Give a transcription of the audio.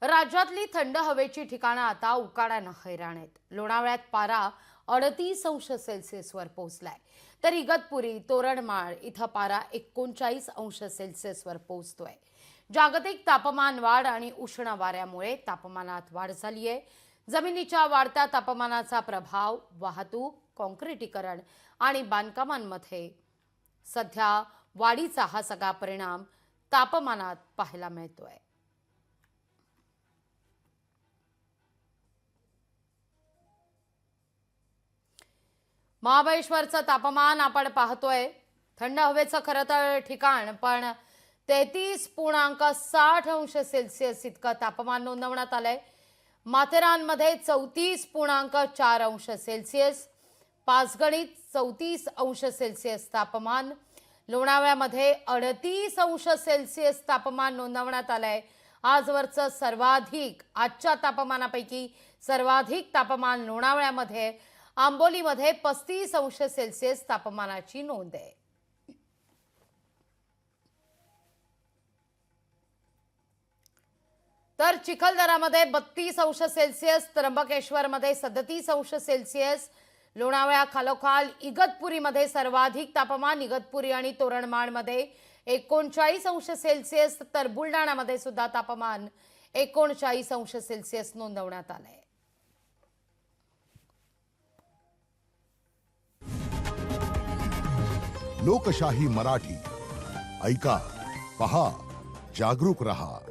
राज्यातली थंड हवेची ठिकाणं आता उकाड्यानं हैराण आहेत। लोणावळ्यात पारा 38 अंश सेल्सिअसवर पोहोचलाय, तर इगतपुरी तोरणमाळ इथं पारा 39 अंश सेल्सिअसवर पोहोचतोय। जागतिक तापमान वाढ आणि उष्ण वाऱ्यामुळे तापमानात वाढ झाली आहे। जमिनीच्या वाढत्या तापमानाचा प्रभाव वाहतूक, काँक्रिटीकरण आणि बांधकामांमध्ये सध्या वाढीचा हा सगळा परिणाम तापमानात पाहायला मिळतोय। महाबळेश्वरचं तापमान आपण पाहतोय, थंड हवेचं खरं तर ठिकाण, पण 33.60 अंश सेल्सिअस इतकं तापमान नोंदवण्यात आलंय। माथेरानमध्ये 34.4 अंश सेल्सिअस, पाचगणीत 34 अंश सेल्सिअस तापमान, लोणावळ्यामध्ये 38 अंश सेल्सिअस तापमान नोंदवण्यात आलंय। आजवरचं सर्वाधिक, आजच्या तापमानापैकी सर्वाधिक तापमान लोणावळ्यामध्ये, आंबोलीमध्ये 35 अंश सेल्सिअस तापमानाची नोंद आहे। तर चिखलदरामध्ये 32 अंश सेल्सिअस, त्र्यंबकेश्वरमध्ये 37 अंश सेल्सिअस, लोणावळ्या खालोखाल इगतपुरीमध्ये सर्वाधिक तापमान, इगतपुरी आणि तोरणमाळमध्ये 39 अंश सेल्सिअस, तर बुलढाण्यामध्ये सुद्धा तापमान 39 अंश सेल्सिअस नोंदवण्यात आलंय। लोकशाही मराठी ऐका, पहा, जागरूक रहा।